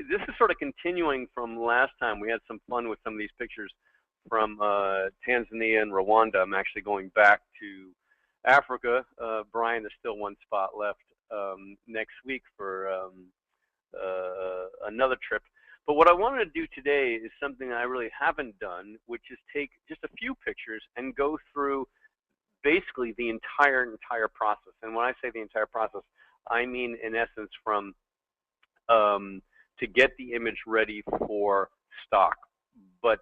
this is sort of continuing from last time. We had some fun with some of these pictures from Tanzania and Rwanda. I'm actually going back to Africa. Brian, there's still one spot left next week for another trip. But what I wanted to do today is something I really haven't done, which is take just a few pictures and go through basically the entire process. And when I say the entire process, I mean in essence from to get the image ready for stock, but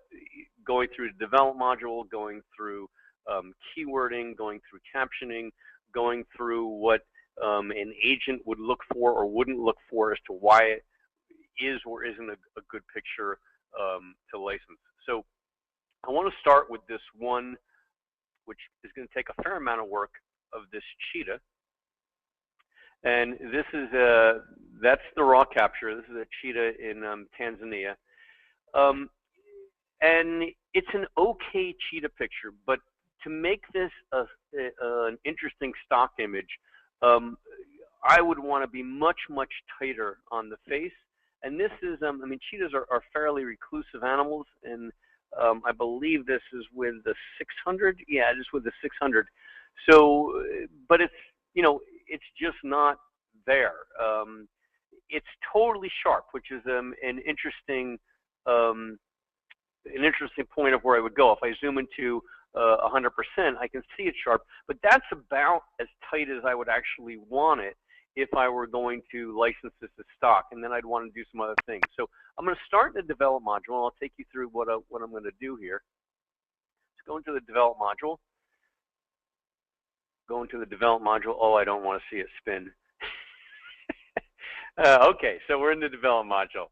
going through the develop module, going through keywording, going through captioning, going through what an agent would look for or wouldn't look for as to why it is or isn't a good picture to license. So I want to start with this one, which is going to take a fair amount of work, of this cheetah. And this is that's the raw capture. This is a cheetah in Tanzania. And it's an okay cheetah picture, but to make this an interesting stock image, I would want to be much tighter on the face. And this is, I mean, cheetahs are fairly reclusive animals, and I believe this is with the 600. Yeah, it is with the 600. So, but it's, you know, it's just not there. It's totally sharp, which is an interesting point of where I would go. If I zoom into 100%, I can see it sharp, but that's about as tight as I would actually want it if I were going to license this as stock, and then I'd want to do some other things. So I'm going to start in the develop module, and I'll take you through what I'm going to do here. Let's go into the develop module. Go into the develop module. Oh, I don't want to see it spin. Okay, so we're in the develop module.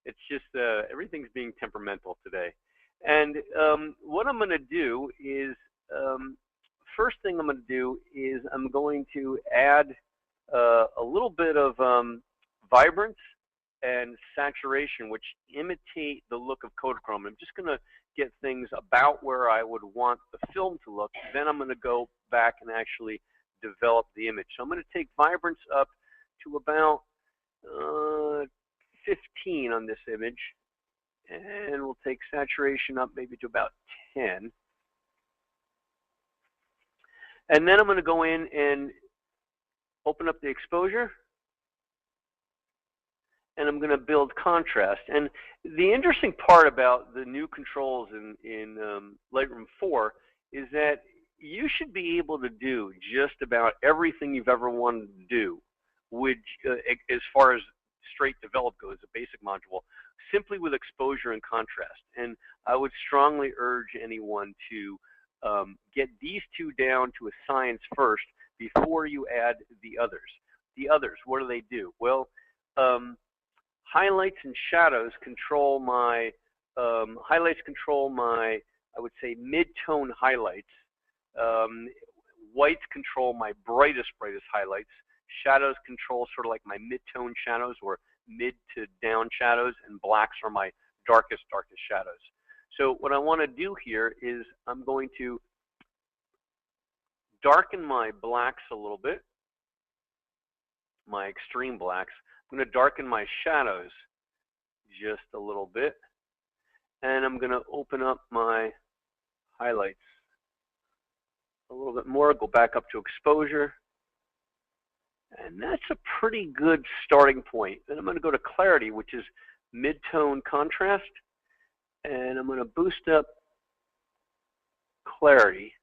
It's just everything's being temperamental today. And what I'm going to do is, first thing I'm going to do is I'm going to add a little bit of vibrance and saturation, which imitate the look of Kodachrome. I'm just going to get things about where I would want the film to look. Then I'm going to go back and actually develop the image. So I'm going to take vibrance up to about 15 on this image, and we'll take saturation up maybe to about 10. And then I'm going to go in and open up the exposure, and I'm going to build contrast. And the interesting part about the new controls in Lightroom 4 is that you should be able to do just about everything you've ever wanted to do, which, as far as straight develop goes, a basic module, simply with exposure and contrast. And I would strongly urge anyone to get these two down to a science first before you add the others. The others, what do? Well, highlights and shadows control my, I would say, mid-tone highlights. Whites control my brightest highlights. Shadows control sort of like my mid-tone shadows or mid to down shadows, and blacks are my darkest shadows. So what I want to do here is I'm going to darken my blacks a little bit, my extreme blacks. I'm going to darken my shadows just a little bit, and I'm going to open up my highlights a little bit more, go back up to exposure, and that's a pretty good starting point. Then I'm going to go to clarity, which is mid-tone contrast, and I'm going to boost up clarity.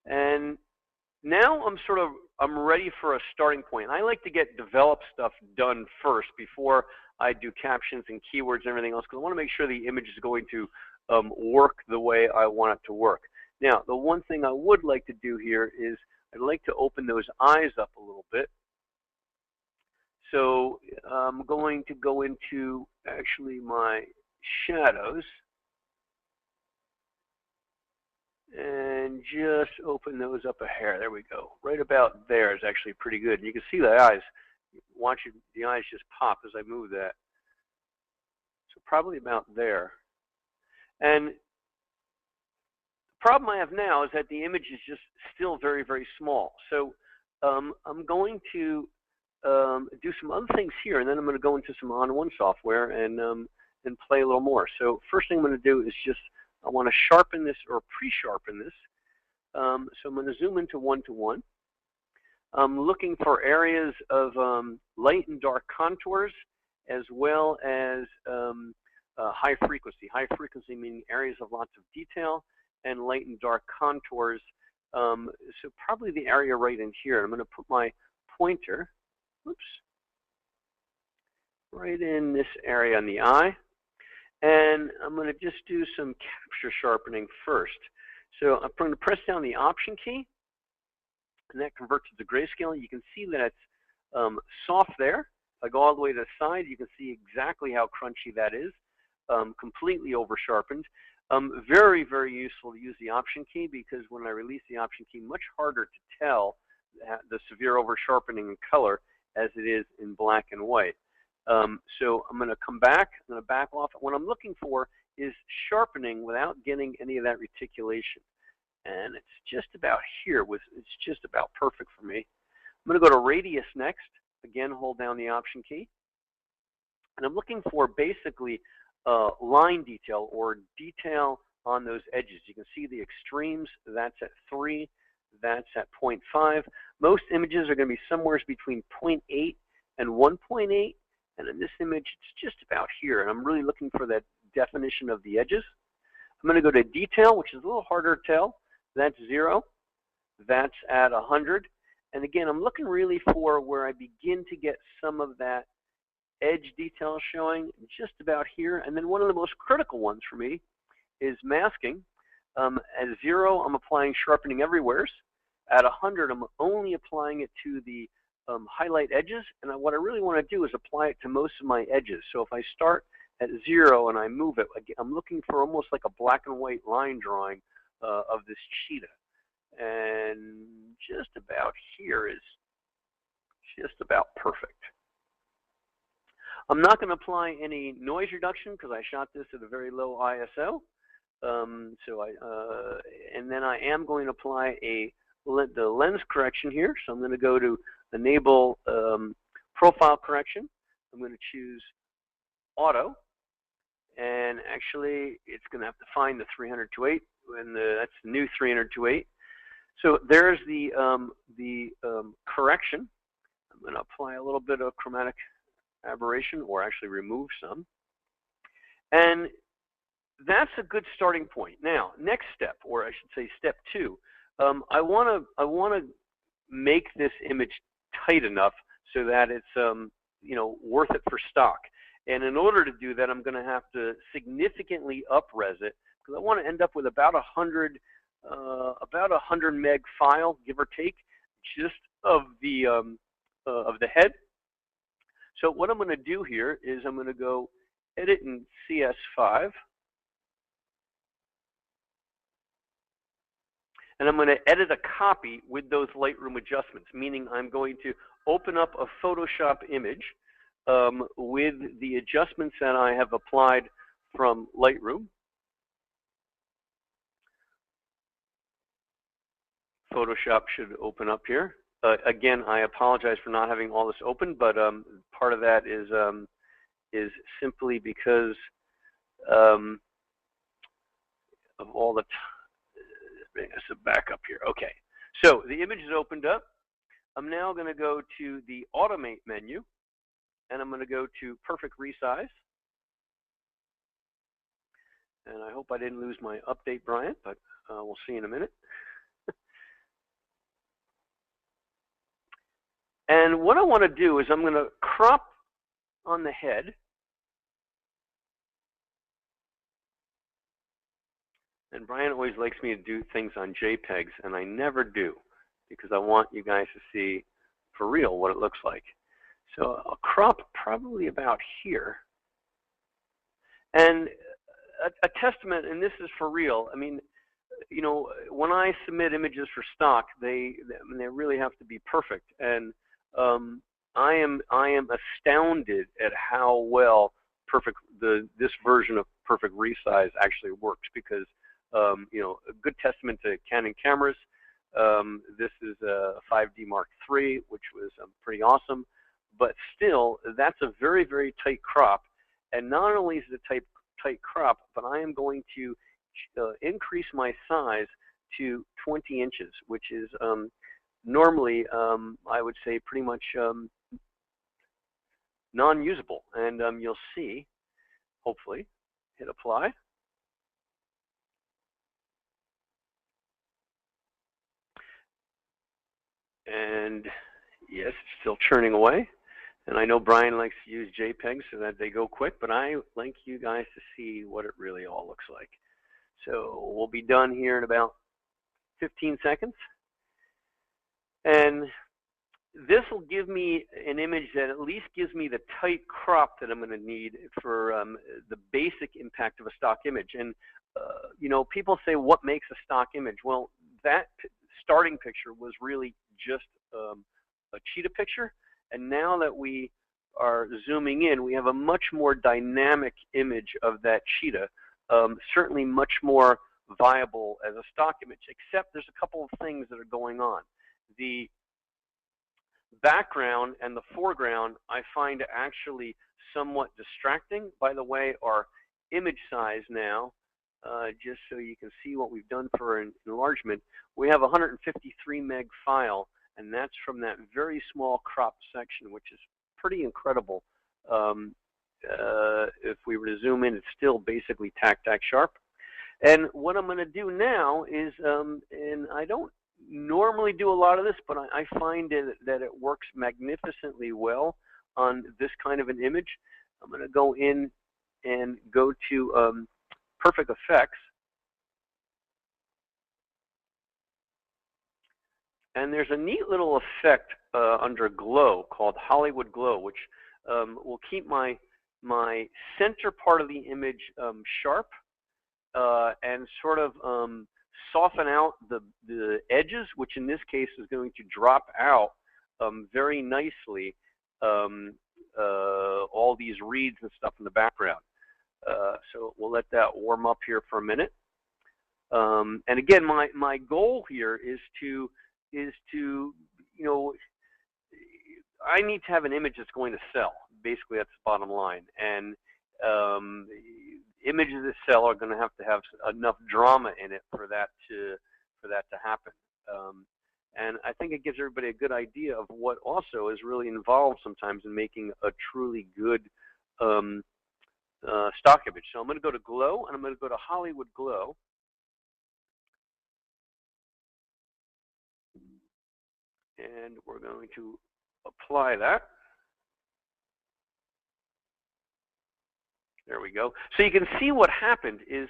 And now I'm ready for a starting point. I like to get developed stuff done first before I do captions and keywords and everything else, because I want to make sure the image is going to work the way I want it to work. Now, the one thing I would like to do here is I'd like to open those eyes up a little bit. So I'm going to go into actually my shadows and just open those up a hair. There we go. Right about there is actually pretty good. And you can see the eyes. Watch it, the eyes just pop as I move that. So probably about there. And the problem I have now is that the image is just still very small. So I'm going to do some other things here, and then I'm going to go into some on-one software and play a little more. So first thing I'm going to do is just, I want to sharpen this or pre-sharpen this. So I'm going to zoom into one-to-one. I'm looking for areas of light and dark contours, as well as high frequency. High frequency meaning areas of lots of detail, and light and dark contours. So probably the area right in here. I'm going to put my pointer, oops, right in this area on the eye. And I'm going to just do some capture sharpening first. So I'm going to press down the Option key, and that converts it to grayscale. You can see that it's soft there. If I go all the way to the side, you can see exactly how crunchy that is, completely over sharpened. Very, very useful to use the Option key, because when I release the Option key, much harder to tell the severe over sharpening in color as it is in black and white. So I'm going to come back. I'm going to back off. What I'm looking for is sharpening without getting any of that reticulation. And it's just about here. It's just about perfect for me. I'm going to go to Radius next. Again, hold down the Option key. And I'm looking for basically line detail or detail on those edges. You can see the extremes. That's at 3. That's at 0.5. Most images are going to be somewhere between 0.8 and 1.8. And in this image, it's just about here. And I'm really looking for that definition of the edges. I'm going to go to Detail, which is a little harder to tell. That's 0. That's at 100. And again, I'm looking really for where I begin to get some of that edge detail showing just about here. And then one of the most critical ones for me is masking. At 0, I'm applying sharpening everywhere. At 100, I'm only applying it to the highlight edges. And what I really want to do is apply it to most of my edges. So if I start at 0 and I move it, I'm looking for almost like a black and white line drawing of this cheetah. And just about here is just about perfect. I'm not going to apply any noise reduction because I shot this at a very low ISO. And then I am going to apply the lens correction here. So I'm going to go to Enable Profile Correction. I'm going to choose Auto. And actually, it's going to have to find the 300-8, and that's the new 300-8. So there's the correction. I'm going to apply a little bit of chromatic aberration, or actually remove some. And that's a good starting point. Now, next step, or I should say step 2, I want to make this image tight enough so that it's worth it for stock. And in order to do that, I'm going to have to significantly up-res it, because I want to end up with about 100 meg file, give or take, just of the head. So what I'm going to do here is I'm going to go edit in CS5. And I'm going to edit a copy with those Lightroom adjustments, meaning I'm going to open up a Photoshop image with the adjustments that I have applied from Lightroom. Photoshop should open up here. Again, I apologize for not having all this open, but part of that is simply because of all the bring us back up here. Okay, so the image is opened up. I'm now going to go to the Automate menu, and I'm going to go to Perfect Resize. And I hope I didn't lose my update, Brian, but we'll see in a minute. And what I want to do is I'm going to crop on the head. And Brian always likes me to do things on JPEGs, and I never do, because I want you guys to see for real what it looks like. So I'll crop probably about here. And a testament, and this is for real, I mean, when I submit images for stock, they really have to be perfect. And I am astounded at how well this version of Perfect Resize actually works, because a good testament to Canon cameras. This is a 5D Mark III, which was pretty awesome. but still, that's a very, very tight crop. And not only is it a tight crop, but I am going to increase my size to 20 inches, which is normally, I would say, pretty much non-usable. And you'll see, hopefully, hit apply. And yes, it's still churning away. And I know Brian likes to use JPEGs so that they go quick, but I like you guys to see what it really all looks like. So we'll be done here in about 15 seconds. And this will give me an image that at least gives me the tight crop that I'm going to need for the basic impact of a stock image. And, you know, people say, what makes a stock image? Well, that starting picture was really just a cheetah picture. And now that we are zooming in, we have a much more dynamic image of that cheetah, certainly much more viable as a stock image, except there's a couple of things that are going on. The background and the foreground I find actually somewhat distracting. By the way, our image size now, just so you can see what we've done for an enlargement, we have a 153 meg file, and that's from that very small crop section, which is pretty incredible. If we were to zoom in, it's still basically tack sharp. And what I'm going to do now is, and I don't normally do a lot of this, but I find that it works magnificently well on this kind of an image. I'm going to go in and go to Perfect Effects. And there's a neat little effect under Glow called Hollywood Glow, which will keep my center part of the image sharp and sort of soften out the edges, which in this case is going to drop out very nicely all these reeds and stuff in the background. So we'll let that warm up here for a minute. And again, my goal here is to, you know, I need to have an image that's going to sell. Basically, that's the bottom line. And images that sell are going to have enough drama in it for that to happen. And I think it gives everybody a good idea of what also is really involved sometimes in making a truly good stock image. So I'm going to go to Glow, and I'm going to go to Hollywood Glow. And we're going to apply that. There we go. So you can see what happened is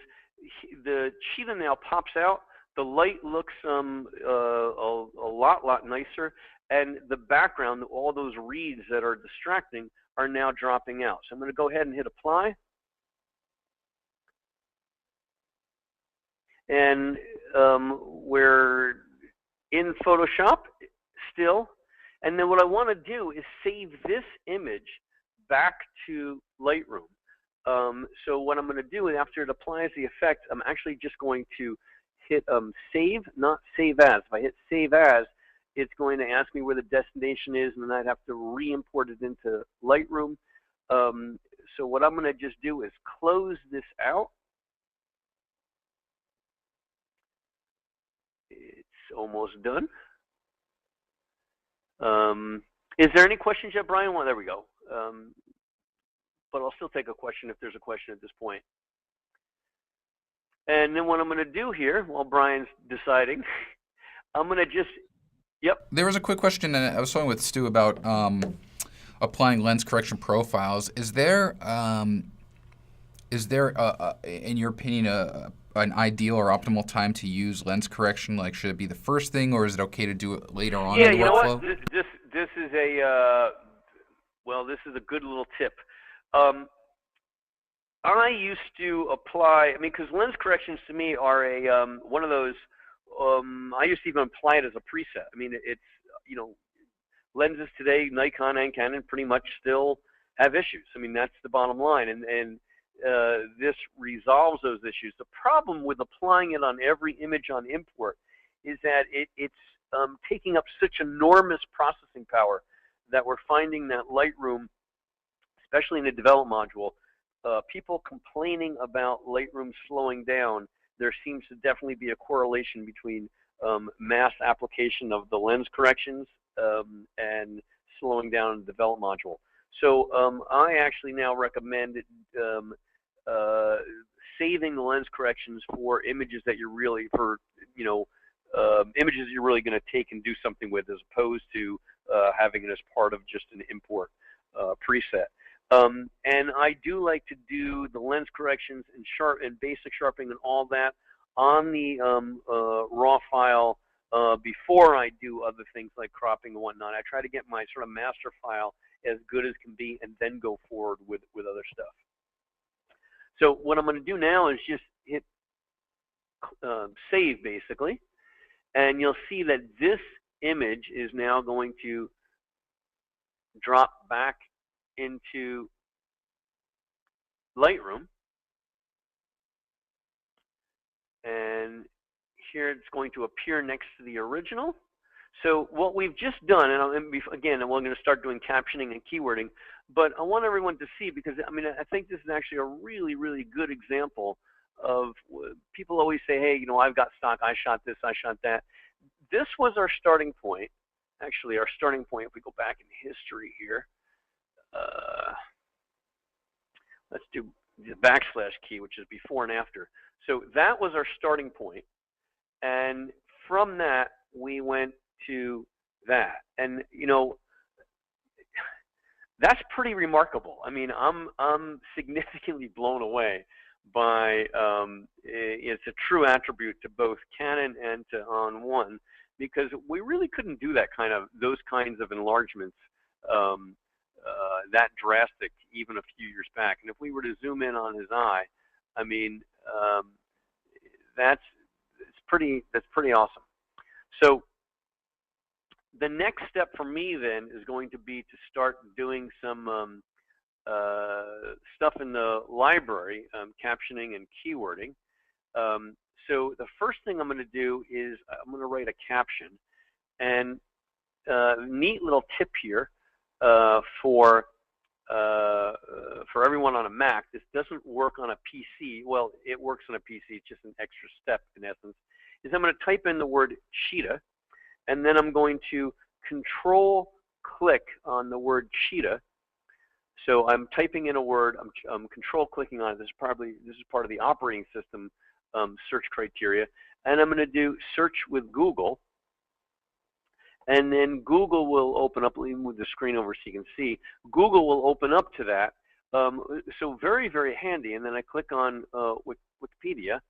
the cheetah now pops out. The light looks a lot nicer, and the background, all those reeds that are distracting, are now dropping out. So I'm going to go ahead and hit apply. And we're in Photoshop still. And then what I want to do is save this image back to Lightroom. So what I'm going to do after it applies the effect, I'm actually just going to hit save, not save as. If I hit save as, it's going to ask me where the destination is, and then I'd have to re-import it into Lightroom. So what I'm going to just do is close this out. It's almost done. Is there any questions yet, Brian? Well, there we go. But I'll still take a question if there's a question at this point. And then what I'm going to do here, while Brian's deciding, I'm going to just, yep. There was a quick question, and I was talking with Stu about applying lens correction profiles. Is there in your opinion, an ideal or optimal time to use lens correction? Like, should it be the first thing, or is it okay to do it later on in the workflow? Yeah, you know what? This is a well, this is a good little tip. I used to apply, I mean, because lens corrections to me are a one of those. I used to even apply it as a preset. I mean, it's, you know, lenses today, Nikon and Canon, pretty much still have issues. I mean, that's the bottom line, and this resolves those issues. The problem with applying it on every image on import is that it's taking up such enormous processing power that we're finding that Lightroom, especially in the develop module, people complaining about Lightroom slowing down. There seems to definitely be a correlation between mass application of the lens corrections and slowing down the develop module. So I actually now recommend saving the lens corrections for images that you're really, images you're really going to take and do something with, as opposed to having it as part of just an import preset. And I do like to do the lens corrections and basic sharpening and all that on the raw file before I do other things like cropping and whatnot. I try to get my sort of master file as good as can be, and then go forward with other stuff. So what I'm going to do now is just hit save, basically, and you'll see that this image is now going to drop back into Lightroom, and here it's going to appear next to the original. So what we've just done, and again, we're going to start doing captioning and keywording, but I want everyone to see, because I mean, I think this is actually a really, really good example of, people always say, hey, you know, I've got stock, I shot this, I shot that. This was our starting point. Actually, our starting point, if we go back in history here, let's do the backslash key, which is before and after. So that was our starting point, and from that we went to that, and you know, that's pretty remarkable. I mean, I'm significantly blown away by it's a true attribute to both Canon and to On One, because we really couldn't do those kinds of enlargements that drastic even a few years back. And if we were to zoom in on his eye, I mean, that's pretty awesome. So the next step for me then is going to be to start doing some stuff in the library, captioning and keywording. So the first thing I'm going to do is I'm going to write a caption. And neat little tip here for everyone on a Mac. This doesn't work on a PC. Well, it works on a PC. It's just an extra step in essence. Is I'm going to type in the word cheetah, and then I'm going to control-click on the word cheetah. So I'm typing in a word. I'm control-clicking on it. This is part of the operating system search criteria, and I'm going to do search with Google. And then Google will open up, even with the screen over so you can see, Google will open up to that. So very, very handy. And then I click on Wikipedia,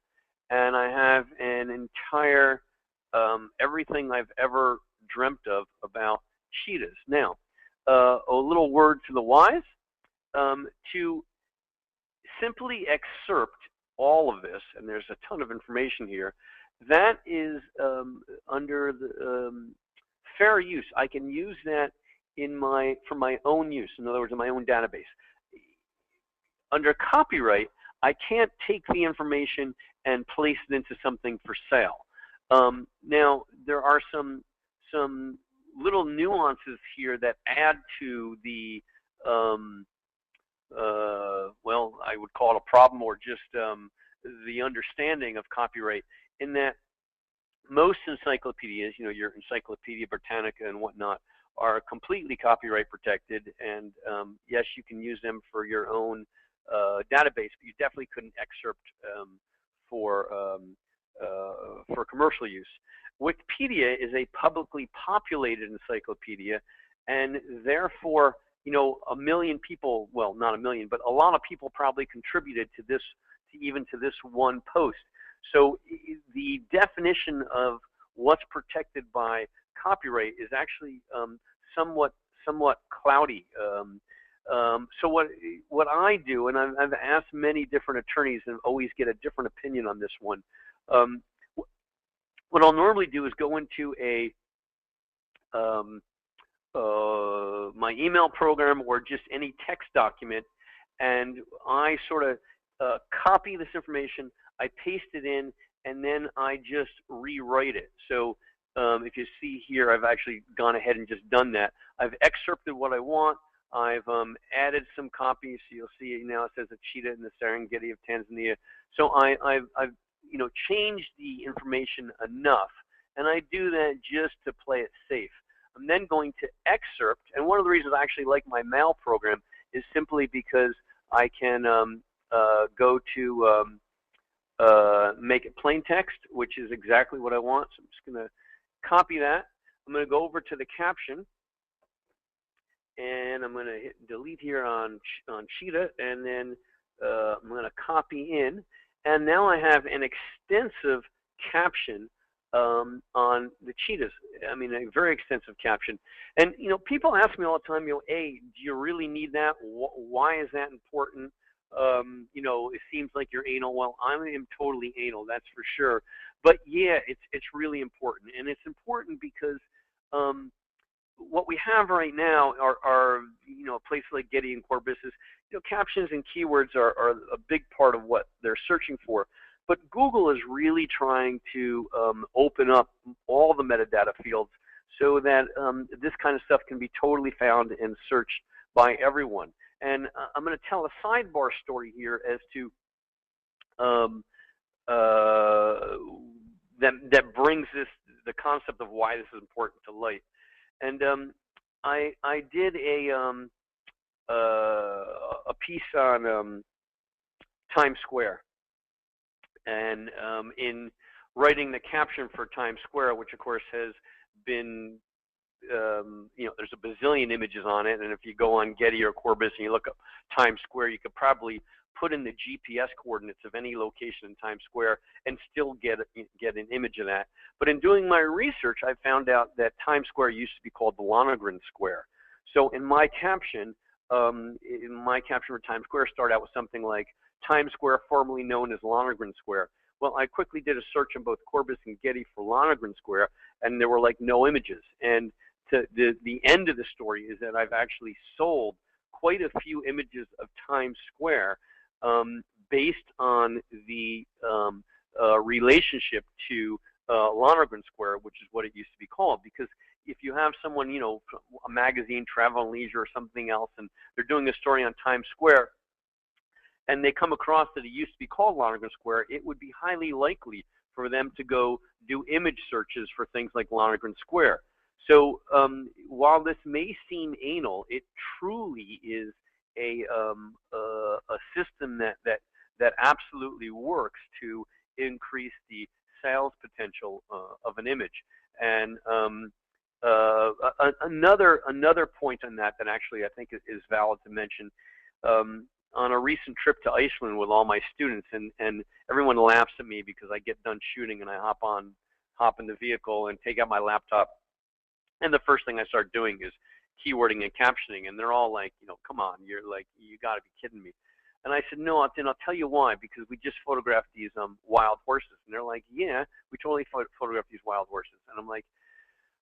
and I have an entire, everything I've ever dreamt of about cheetahs. Now, a little word to the wise, to simply excerpt all of this, and there's a ton of information here, that is under the fair use. I can use that for my own use. In other words, in my own database. Under copyright, I can't take the information and place it into something for sale. Now, there are some little nuances here that add to the, well, I would call it a problem, or just the understanding of copyright, in that most encyclopedias, you know, your Encyclopedia Britannica and whatnot, are completely copyright protected, and yes, you can use them for your own database, but you definitely couldn't excerpt for commercial use. Wikipedia is a publicly populated encyclopedia, and therefore, you know, a million people, well, not a million, but a lot of people probably contributed to this, even to this one post. So the definition of what's protected by copyright is actually somewhat cloudy. So what I do, and I've asked many different attorneys and always get a different opinion on this one. What I'll normally do is go into my email program or just any text document, and I sort of copy this information, I paste it in, and then I just rewrite it. So if you see here, I've actually gone ahead and just done that. I've excerpted what I want. I've added some copies, so you'll see it now. It says a cheetah in the Serengeti of Tanzania. So I've changed the information enough, and I do that just to play it safe. I'm then going to excerpt, and one of the reasons I actually like my mail program is simply because I can go to make it plain text, which is exactly what I want. So I'm just going to copy that. I'm going to go over to the caption, and I'm going to hit delete here on Cheetah, and then I'm going to copy in, and now I have an extensive caption on the cheetahs. I mean, a very extensive caption. And people ask me all the time, hey, do you really need that? Why is that important? It seems like you're anal. Well, I am totally anal, that's for sure. But yeah, it's really important, and it's important because what we have right now are places like Getty and Corbis. Captions and keywords are a big part of what they're searching for. But Google is really trying to open up all the metadata fields so that this kind of stuff can be totally found and searched by everyone. And I'm going to tell a sidebar story here as to that brings the concept of why this is important to light. And I did a piece on Times Square, and in writing the caption for Times Square, which of course has been there's a bazillion images on it, and if you go on Getty or Corbis and you look up Times Square, you could probably put in the GPS coordinates of any location in Times Square and still get an image of that. But in doing my research, I found out that Times Square used to be called the Lonergan Square. So in my caption for Times Square started out with something like Times Square, formerly known as Lonergan Square. Well, I quickly did a search on both Corbis and Getty for Lonergan Square, and there were like no images. And the end of the story is that I've actually sold quite a few images of Times Square based on the relationship to Lonergan Square, which is what it used to be called. Because if you have someone, a magazine, Travel and Leisure or something else, and they're doing a story on Times Square, and they come across that it used to be called Lonergan Square, it would be highly likely for them to go do image searches for things like Lonergan Square. So while this may seem anal, it truly is a system that absolutely works to increase the sales potential of an image. And another point on that actually I think is valid to mention. On a recent trip to Iceland with all my students, and everyone laughs at me because I get done shooting and I hop in the vehicle and take out my laptop, and the first thing I start doing is keywording and captioning, and they're all like, come on, you got to be kidding me. And I said, no, I'll tell you why, because we just photographed these wild horses. And they're like, yeah, we totally photographed these wild horses. And I'm like,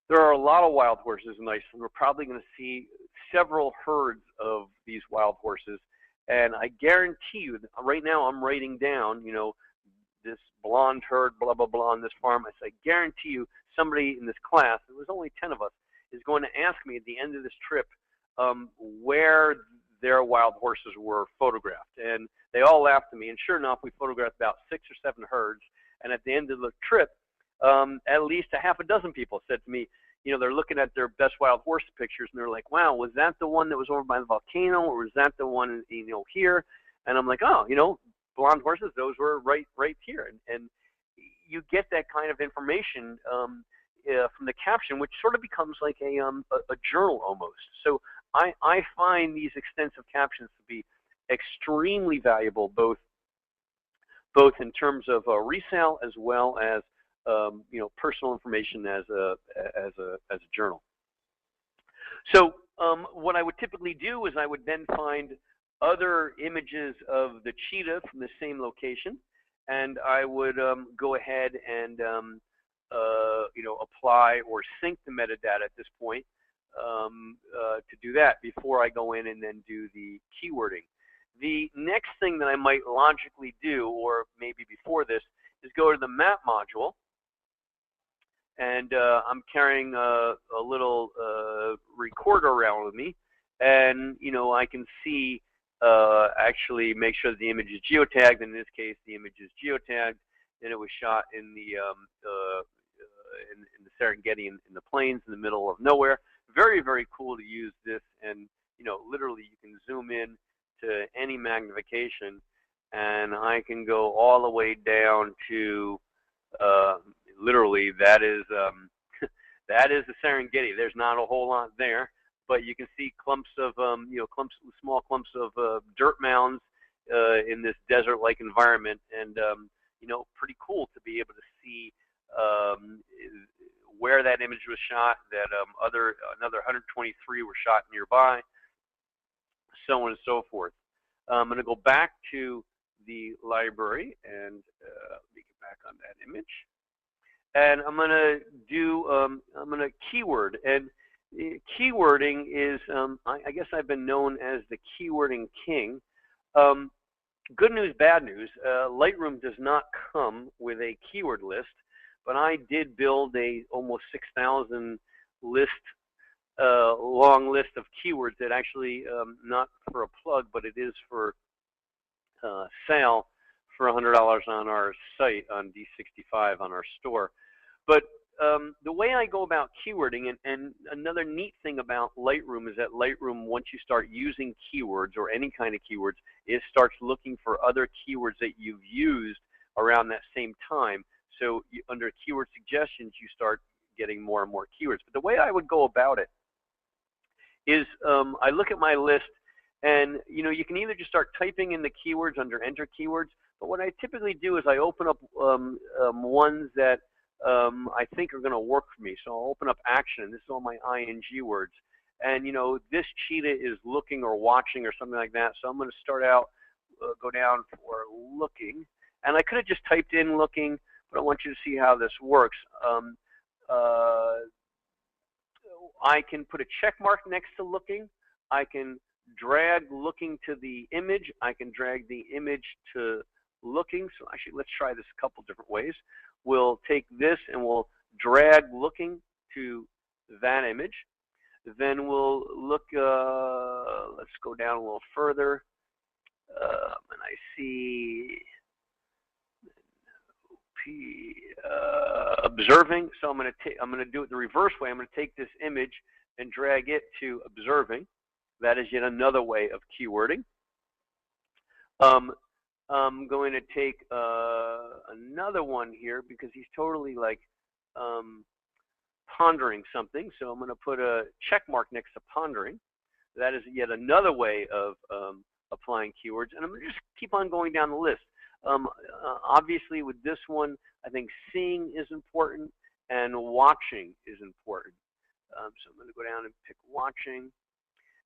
there are a lot of wild horses in Iceland. We're probably going to see several herds of these wild horses. And I guarantee you, right now I'm writing down, this blonde herd, blah, blah, blah, on this farm. I say, guarantee you somebody in this class, there was only 10 of us, is going to ask me at the end of this trip where their wild horses were photographed. And they all laughed at me. And sure enough, we photographed about 6 or 7 herds. And at the end of the trip, at least a half a dozen people said to me, they're looking at their best wild horse pictures, and they're like, wow, was that the one that was over by the volcano, or was that the one, here? And I'm like, oh, blonde horses, those were right here. And you get that kind of information from the caption, which sort of becomes like a journal almost. So I find these extensive captions to be extremely valuable, both in terms of resale as well as personal information as a journal. So what I would typically do is I would then find other images of the cheetah from the same location, and I would go ahead and apply or sync the metadata at this point to do that before I go in and then do the keywording. The next thing that I might logically do, or maybe before this, is go to the map module and I'm carrying a little recorder around with me, and I can see actually make sure that the image is geotagged. In this case, the image is geotagged, and it was shot in the in the Serengeti in the plains in the middle of nowhere. Very, very cool to use this, and literally you can zoom in to any magnification, and I can go all the way down to literally that is that is the Serengeti. There's not a whole lot there, but you can see clumps of small clumps of dirt mounds in this desert-like environment, and pretty cool to be able to see where that image was shot. That another 123 were shot nearby, so on and so forth. I'm going to go back to the library and let me get back on that image. And I'm going to do, I'm going to keyword. And keywording is, I guess I've been known as the keywording king. Good news, bad news. Lightroom does not come with a keyword list, but I did build a almost 6,000 list, long list of keywords that actually, not for a plug, but it is for sale for $100 on our site on D65 on our store. But the way I go about keywording, and another neat thing about Lightroom is that Lightroom, once you start using keywords or any kind of keywords, it starts looking for other keywords that you've used around that same time. So under keyword suggestions, you start getting more and more keywords. But the way I would go about it is I look at my list, and you can either just start typing in the keywords under enter keywords, but what I typically do is I open up ones that I think are going to work for me. So I'll open up action. This is all my ing words. And this cheetah is looking or watching or something like that. So I'm going to start out, go down for looking. And I could have just typed in looking, but I want you to see how this works. I can put a check mark next to looking. I can drag looking to the image. I can drag the image to looking. So actually, let's try this a couple different ways. We'll take this and we'll drag looking to that image. Then we'll look, let's go down a little further. And I see observing. So I'm going to do it the reverse way. I'm going to take this image and drag it to observing. That is yet another way of keywording. I'm going to take another one here because he's totally like pondering something. So I'm going to put a check mark next to pondering. That is yet another way of applying keywords. And I'm going to just keep on going down the list. Obviously, with this one, I think seeing is important and watching is important. So I'm going to go down and pick watching.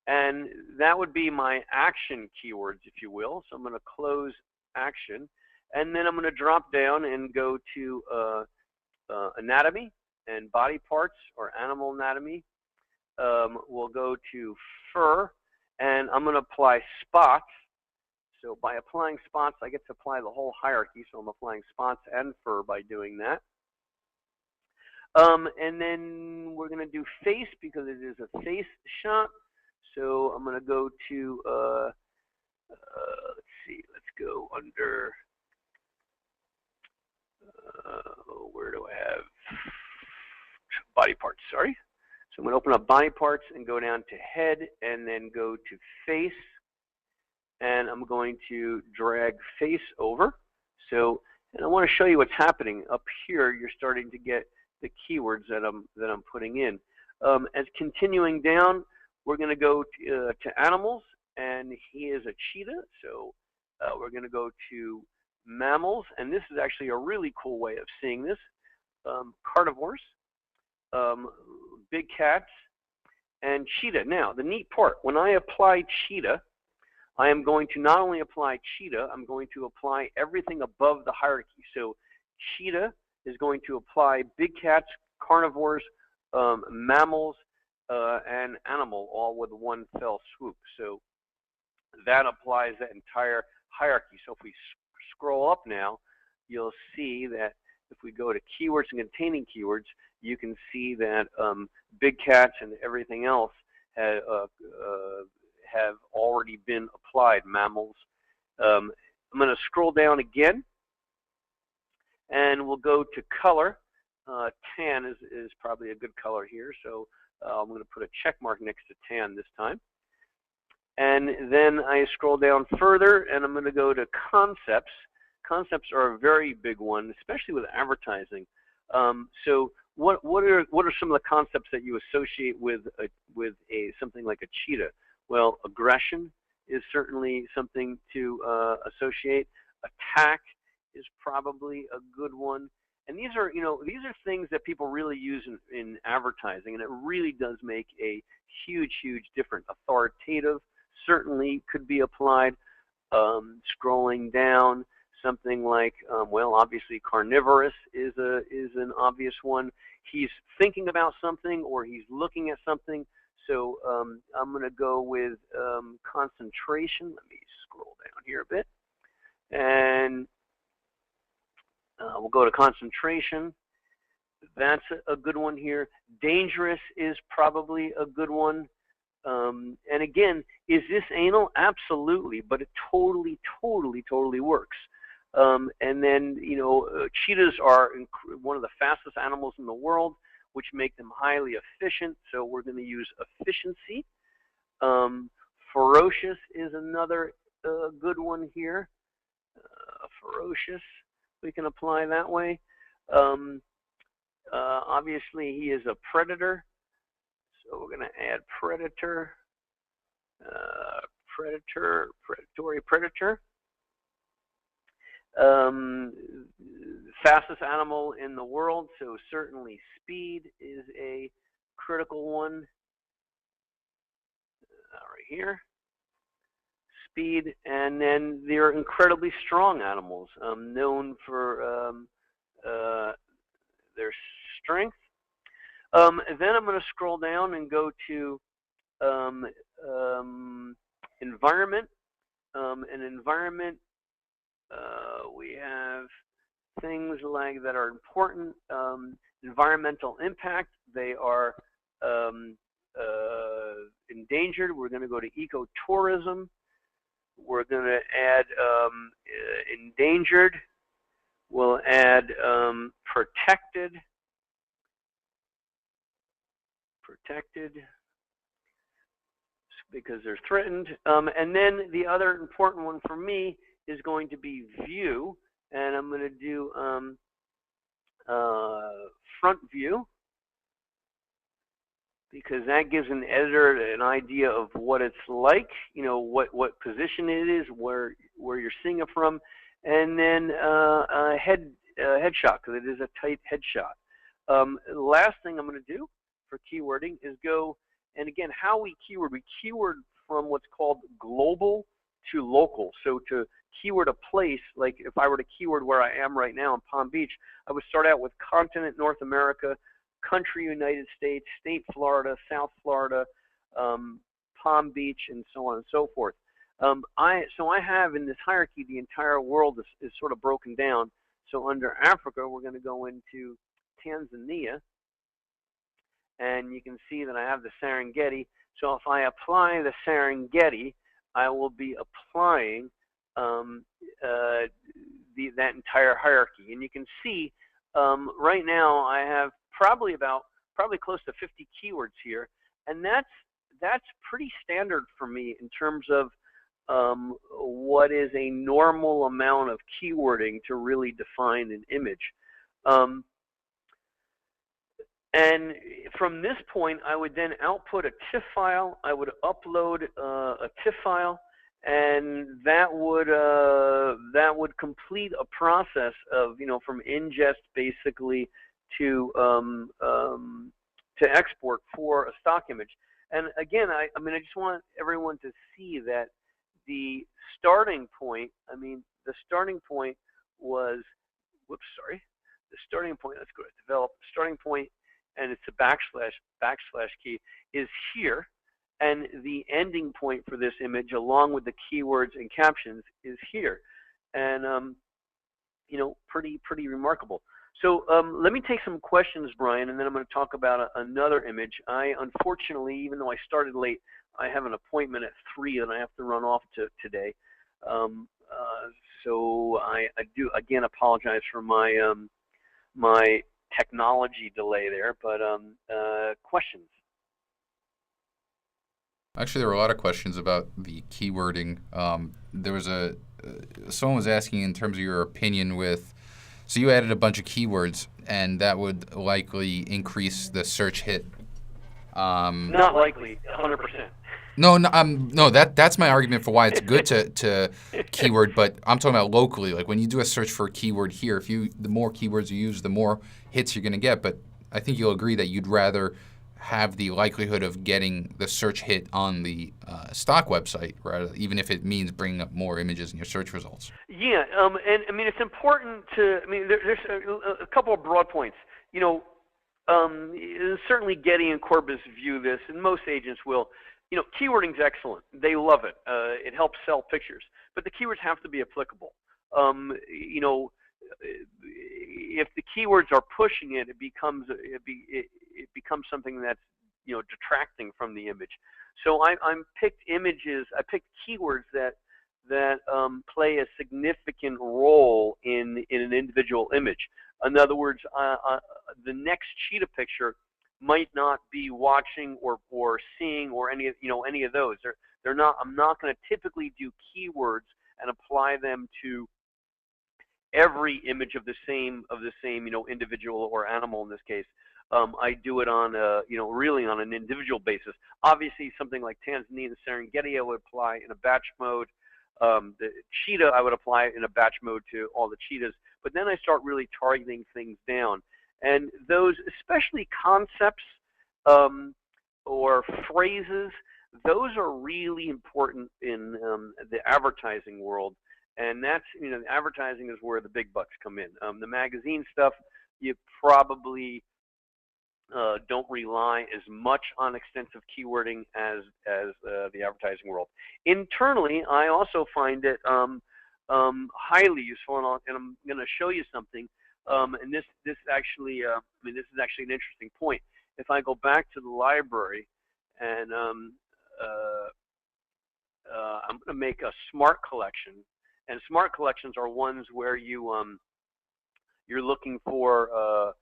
And that would be my action keywords, if you will. So I'm going to close action. And then I'm going to drop down and go to anatomy and body parts or animal anatomy. We'll go to fur. And I'm going to apply spots. So by applying spots, I get to apply the whole hierarchy. So I'm applying spots and fur by doing that. And then we're going to do face because it is a face shot. So I'm going to go to, let's see, let's go under, where do I have? Body parts, sorry. So I'm going to open up body parts and go down to head and then go to face. And I'm going to drag face over. So, and I want to show you what's happening. Up here, you're starting to get the keywords that I'm putting in. As continuing down, we're going to go to animals, and he is a cheetah. So we're going to go to mammals, and this is actually a really cool way of seeing this. Carnivores, big cats, and cheetah. Now, the neat part, when I apply cheetah, I am going to not only apply cheetah, I'm going to apply everything above the hierarchy. So cheetah is going to apply big cats, carnivores, mammals, and animal all with one fell swoop. So that applies that entire hierarchy. So if we scroll up now, you'll see that if we go to keywords and containing keywords, you can see that big cats and everything else have already been applied, mammals. I'm going to scroll down again, and we'll go to color. Tan is probably a good color here, so I'm going to put a check mark next to tan this time. And then I scroll down further, and I'm going to go to concepts. Concepts are a very big one, especially with advertising. So what are some of the concepts that you associate with something like a cheetah? Well, aggression is certainly something to associate. Attack is probably a good one. And these are things that people really use in advertising, and it really does make a huge difference. Authoritative certainly could be applied. Scrolling down, something like, well, obviously carnivorous is an obvious one. He's thinking about something, or he's looking at something. So I'm going to go with concentration. Let me scroll down here a bit, and we'll go to concentration. That's a good one here. Dangerous is probably a good one. And again, is this anal? Absolutely, but it totally works. And then, cheetahs are one of the fastest animals in the world, which make them highly efficient. So we're going to use efficiency. Ferocious is another good one here. Ferocious, we can apply that way. Obviously, he is a predator. So we're going to add predator, predatory predator. Fastest animal in the world, so certainly speed is a critical one. Right here, speed, and then they're incredibly strong animals, known for their strength. Then I'm going to scroll down and go to environment. And environment, we have things like that are important. Environmental impact, they are endangered. We're going to go to ecotourism. We're going to add endangered. We'll add protected. Because they're threatened. And then the other important one for me is going to be view, and I'm going to do front view, because that gives an editor an idea of what it's like, what position it is, where you're seeing it from, and then headshot, because it is a tight headshot. Last thing I'm going to do for keywording is go, and again, how we keyword from what's called global to local. So to keyword a place, like if I were to keyword where I am right now in Palm Beach, I would start out with continent North America, country United States, state Florida, South Florida, Palm Beach, and so on and so forth. So I have in this hierarchy, the entire world is sort of broken down. So under Africa, we're going to go into Tanzania. And you can see that I have the Serengeti. So if I apply the Serengeti, I will be applying that entire hierarchy. And you can see right now I have probably close to 50 keywords here, and that's pretty standard for me in terms of what is a normal amount of keywording to really define an image. And from this point, I would then output a TIFF file. I would upload a TIFF file, and that would complete a process of, from ingest basically to export for a stock image. And again, I just want everyone to see that the starting point. The starting point was, the starting point. Let's go to develop. Starting point. And it's a backslash key, is here, and the ending point for this image, along with the keywords and captions, is here, and pretty remarkable. So let me take some questions, Brian, and then I'm going to talk about another image. I unfortunately, even though I started late, I have an appointment at 3 that I have to run off to today. Um, so I do again apologize for my technology delay there, but questions. Actually, there were a lot of questions about the keywording. There was someone was asking in terms of your opinion with, so you added a bunch of keywords, and that would likely increase the search hit. Not likely, 100%. No, that's my argument for why it's good to keyword, but I'm talking about locally. Like when you do a search for a keyword here, the more keywords you use, the more hits you're going to get. But I think you'll agree that you'd rather have the likelihood of getting the search hit on the stock website, rather, even if it means bringing up more images in your search results. Yeah, and I mean it's important to. I mean there's a couple of broad points. You know, certainly Getty and Corbis view this, and most agents will. You know, keywording's excellent. They love it. It helps sell pictures, but the keywords have to be applicable. You know, if the keywords are pushing it, it becomes something that's detracting from the image. So I'm picked images. I picked keywords that play a significant role in an individual image. In other words, the next cheetah picture might not be watching or seeing or any of those. They're not. I'm not going to typically do keywords and apply them to every image of the same individual or animal in this case. I do it on really on an individual basis. Obviously, something like Tanzania and Serengeti I would apply in a batch mode. The cheetah I would apply in a batch mode to all the cheetahs. But then I start really targeting things down. And those, especially concepts or phrases, those are really important in the advertising world. And that's, advertising is where the big bucks come in. The magazine stuff, you probably don't rely as much on extensive keywording as the advertising world. Internally, I also find it highly useful, and I'm going to show you something. And this actually, this is actually an interesting point. If I go back to the library, and I'm going to make a smart collection, and smart collections are ones where you're looking for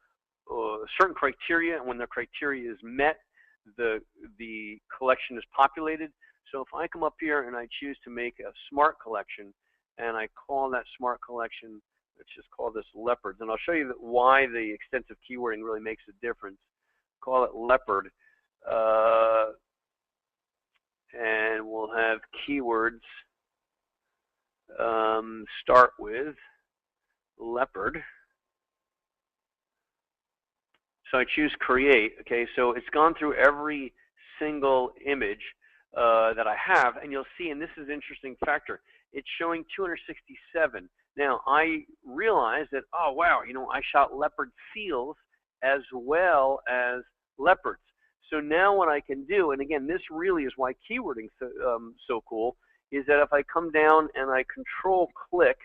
certain criteria, and when the criteria is met, the collection is populated. So if I come up here and I choose to make a smart collection, and I call that smart collection, let's just call this leopards, and I'll show you why the extensive keywording really makes a difference. Call it leopard, and we'll have keywords start with leopard. So I choose create. Okay, so it's gone through every single image that I have, and you'll see, and this is an interesting factor, it's showing 267. Now I realize that, oh wow, I shot leopard seals as well as leopards. So now what I can do, and again, this really is why keywording is so cool, is that if I come down and I control click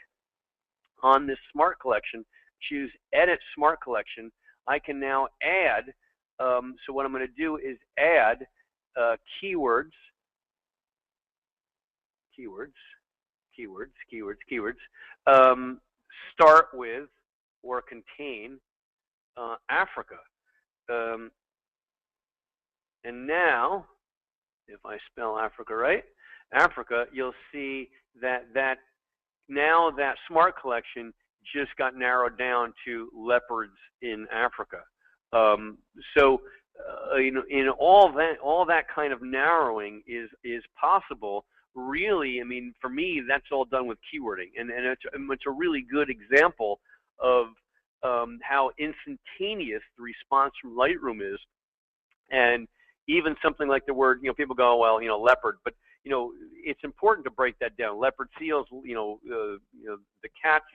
on this smart collection, choose edit smart collection, I can now add, so what I'm going to do is add keywords, start with or contain Africa. And now, if I spell Africa right, Africa, you'll see that now that smart collection just got narrowed down to leopards in Africa. So in all that kind of narrowing is possible. Really, I mean, for me, that's all done with keywording, and it's a really good example of how instantaneous the response from Lightroom is. And even something like the word, people go, well, leopard, but it's important to break that down. Leopard seals, the cats,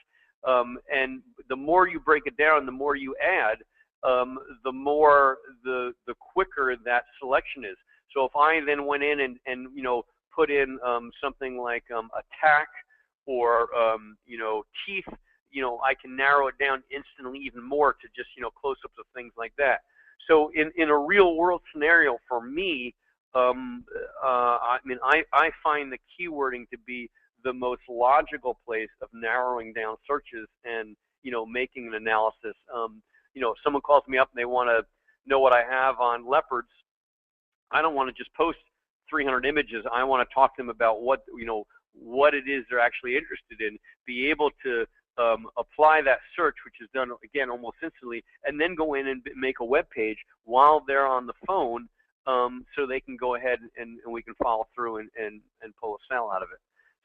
and the more you break it down, the more you add, the more the quicker that selection is. So if I then went in and put in something like attack or teeth, I can narrow it down instantly even more to just, close-ups of things like that. So in a real world scenario for me, I find the keywording to be the most logical place of narrowing down searches and, making an analysis. If someone calls me up and they want to know what I have on leopards, I don't want to just post 300 images. I want to talk to them about what it is they're actually interested in, be able to apply that search, which is done, again, almost instantly, and then go in and make a web page while they're on the phone, so they can go ahead and we can follow through and pull a sale out of it.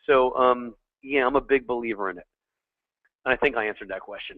So, yeah, I'm a big believer in it. And I think I answered that question.